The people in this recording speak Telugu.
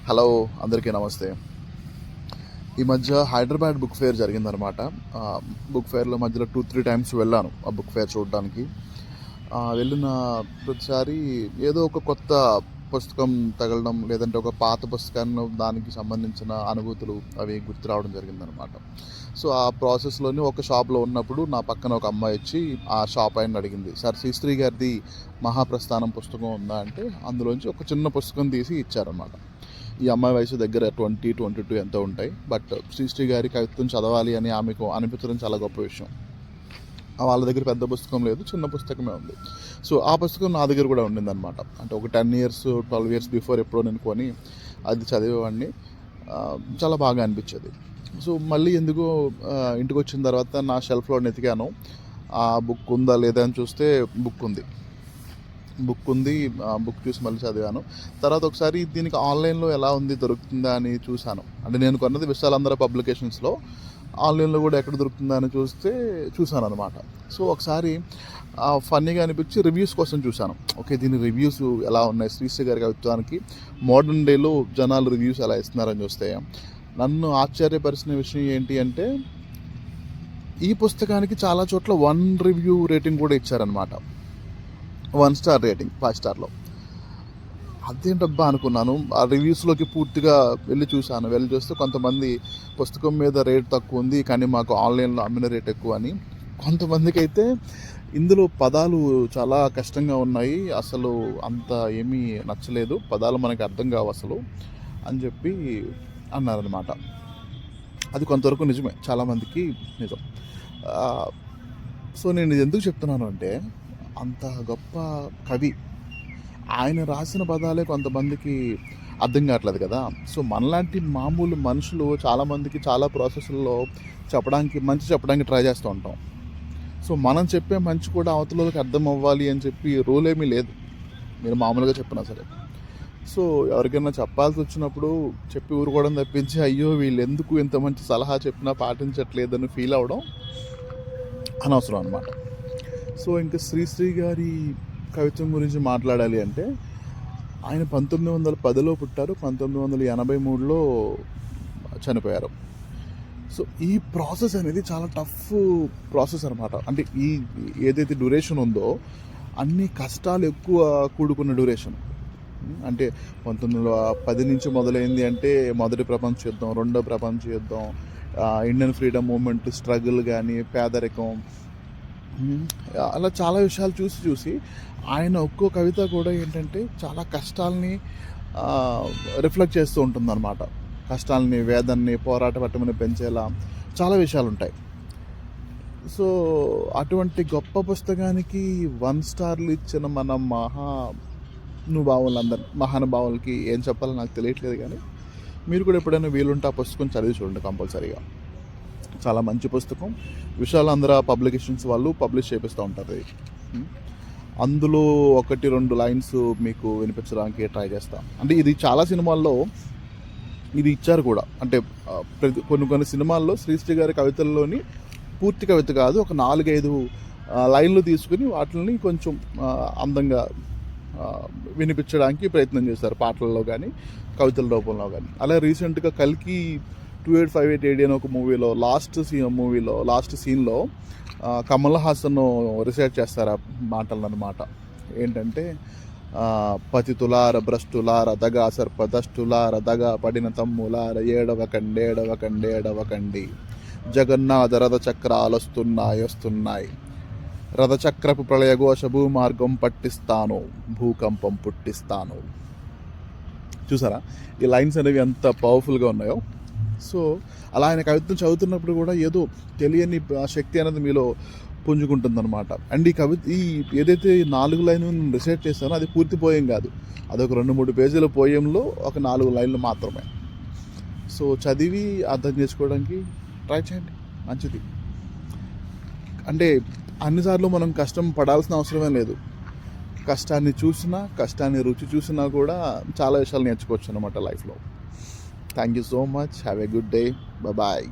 హలో, అందరికీ నమస్తే. ఈ మధ్య హైదరాబాద్ బుక్ ఫేర్ జరిగిందనమాట. బుక్ ఫేర్లో మధ్యలో 2-3 టైమ్స్ వెళ్ళాను ఆ బుక్ ఫేర్ చూడడానికి. వెళ్ళిన ప్రతిసారి ఏదో ఒక కొత్త పుస్తకం తగలడం, లేదంటే ఒక పాత పుస్తకాన్ని దానికి సంబంధించిన అనుభూతులు అవి గుర్తు రావడం జరిగిందనమాట. సో ఆ ప్రాసెస్లోని ఒక షాప్లో ఉన్నప్పుడు నా పక్కన ఒక అమ్మాయి వచ్చి ఆ షాప్ ఆయన అడిగింది, సార్ శ్రీశ్రీ గారిది మహాప్రస్థానం పుస్తకం ఉందా అంటే అందులోంచి ఒక చిన్న పుస్తకం తీసి ఇచ్చారనమాట. ఈ అమ్మాయి వయసు దగ్గర 20-22 ఎంతో ఉంటాయి. బట్ శ్రీశ్రీ గారి కవిత్వం చదవాలి అని ఆమెకు అనిపించడం చాలా గొప్ప విషయం. వాళ్ళ దగ్గర పెద్ద పుస్తకం లేదు, చిన్న పుస్తకమే ఉంది. సో ఆ పుస్తకం నా దగ్గర కూడా ఉండిందనమాట. అంటే ఒక 10 ఇయర్స్ 12 ఇయర్స్ బిఫోర్ ఎప్పుడో నేను కొని అది చదివేవాడిని. చాలా బాగా అనిపించేది. సో మళ్ళీ ఎందుకో ఇంటికి వచ్చిన తర్వాత నా షెల్ఫ్లో వెతికాను, ఆ బుక్ ఉందా లేదా అని చూస్తే బుక్ ఉంది. బుక్ చూసి మళ్ళీ చదివాను. తర్వాత ఒకసారి దీనికి ఆన్లైన్లో ఎలా ఉంది, దొరుకుతుందా అని చూశాను. అంటే నేను కొన్నది విశాలాంధ్ర పబ్లికేషన్స్లో, ఆన్లైన్లో కూడా ఎక్కడ దొరుకుతుందా అని చూశాను అనమాట. సో ఒకసారి ఫన్నీగా అనిపించి రివ్యూస్ కోసం చూశాను. ఓకే, దీని రివ్యూస్ ఎలా ఉన్నాయి, శ్రీశ్రీ గారి కవిత్వానికి మోడర్న్ డేలో జనాలు రివ్యూస్ ఎలా ఇస్తున్నారని చూస్తే నన్ను ఆశ్చర్యపరిచిన విషయం ఏంటి అంటే, ఈ పుస్తకానికి చాలా చోట్ల 1 రివ్యూ రేటింగ్ కూడా ఇచ్చారనమాట. 1 స్టార్ రేటింగ్ 5 స్టార్లో. అదేంటబ్బా అనుకున్నాను. ఆ రివ్యూస్లోకి పూర్తిగా వెళ్ళి చూస్తే కొంతమంది పుస్తకం మీద రేట్ తక్కువ ఉంది కానీ మాకు ఆన్లైన్లో అమ్మిన రేట్ ఎక్కువ అని, కొంతమందికి అయితే ఇందులో పదాలు చాలా కష్టంగా ఉన్నాయి, అసలు అంత ఏమీ నచ్చలేదు, పదాలు మనకి అర్థం కావు అసలు అని చెప్పి అన్నారనమాట. అది కొంతవరకు నిజమే, చాలామందికి నిజం. సో నేను ఇది ఎందుకు చెప్తున్నాను అంటే, అంత గొప్ప కవి, ఆయన రాసిన పదాలే కొంతమందికి అర్థం కావట్లేదు కదా. సో మనలాంటి మామూలు మనుషులు చాలామందికి చాలా ప్రాసెస్లో చెప్పడానికి ట్రై చేస్తూ ఉంటాం. సో మనం చెప్పే మంచి కూడా అవతలకి అర్థం అవ్వాలి అని చెప్పి రూల్ ఏమీ లేదు, మీరు మామూలుగా చెప్పినా సరే. సో ఎవరికైనా చెప్పాల్సి వచ్చినప్పుడు చెప్పి ఊరుకోవడం తప్పించి, అయ్యో వీళ్ళు ఎందుకు ఇంత మంచి సలహా చెప్పినా పాటించట్లేదని ఫీల్ అవ్వడం అనవసరం అనమాట. సో ఇంకా శ్రీశ్రీ గారి కవిత్వం గురించి మాట్లాడాలి అంటే, ఆయన 1910లో పుట్టారు, 1983లో చనిపోయారు. సో ఈ ప్రాసెస్ అనేది చాలా టఫ్ ప్రాసెస్ అనమాట. అంటే ఈ ఏదైతే డ్యూరేషన్ ఉందో అన్ని కష్టాలు ఎక్కువ కూడుకున్న డ్యూరేషన్. అంటే 1910 నుంచి మొదలైంది అంటే, మొదటి ప్రపంచ యుద్ధం, రెండో ప్రపంచ యుద్ధం, ఇండియన్ ఫ్రీడమ్ మూమెంట్ స్ట్రగుల్ కానీ, పేదరికం, అలా చాలా విషయాలు చూసి ఆయన ఒక్కో కవిత కూడా ఏంటంటే చాలా కష్టాలని రిఫ్లెక్ట్ చేస్తూ ఉంటుందన్నమాట. కష్టాలని, వేదన్ని, పోరాట పట్టమని పెంచేలా చాలా విషయాలు ఉంటాయి. సో అటువంటి గొప్ప పుస్తకానికి 1 స్టార్లు ఇచ్చిన మన మహానుభావులకి ఏం చెప్పాలో నాకు తెలియట్లేదు. కానీ మీరు కూడా ఎప్పుడైనా వీలుంటే ఆ పుస్తకం చదివి చూడండి కంపల్సరీగా. చాలా మంచి పుస్తకం. విశాలాంధ్ర పబ్లికేషన్స్ వాళ్ళు పబ్లిష్ చేపిస్తూ ఉంటారు. అందులో 1-2 లైన్స్ మీకు వినిపించడానికి ట్రై చేస్తాను. అంటే ఇది చాలా సినిమాల్లో ఇది ఇచ్చారు కూడా. అంటే కొన్ని సినిమాల్లో శ్రీశ్రీ గారి కవితల్లోని పూర్తి కవిత కాదు, ఒక 4-5 లైన్లు తీసుకుని వాటిని కొంచెం అందంగా వినిపించడానికి ప్రయత్నం చేశారు, పాటల్లో కానీ కవితల రూపంలో కానీ. అలా రీసెంట్గా కల్కి 2858 AD అని ఒక మూవీలో లాస్ట్ సీన్లో కమల్ హాసన్ రిసైట్ చేస్తారు ఆ మాటలను అనమాట. ఏంటంటే, పతితులార భ్రష్టులార దగా సర్పదష్టులార దగా పడిన తమ్ములార ఏడవకండి, జగన్నాథ రథచక్రాలొస్తున్నాయి, రథచక్రపు ప్రళయఘోష భూమార్గం పట్టిస్తాను, భూకంపం పుట్టిస్తాను. చూసారా ఈ లైన్స్ అనేవి ఎంత పవర్ఫుల్గా ఉన్నాయో. సో అలా ఆయన కవిత్వం చదువుతున్నప్పుడు కూడా ఏదో తెలియని శక్తి అనేది మీలో పుంజుకుంటుందన్నమాట. అండ్ ఈ ఏదైతే 4 లైన్లు రిసైట్ చేస్తానో అది పూర్తి పోయం కాదు, అదొక 2-3 పేజీల పోయంలో ఒక 4 లైన్లు మాత్రమే. సో చదివి అర్థం చేసుకోవడానికి ట్రై చేయండి, మంచిది. అంటే అన్నిసార్లు మనం కష్టం పడాల్సిన అవసరమే లేదు. కష్టాన్ని రుచి చూసినా కూడా చాలా విషయాలు నేర్చుకోవచ్చు అనమాట లైఫ్లో. Thank you so much. Have a good day. Bye-bye.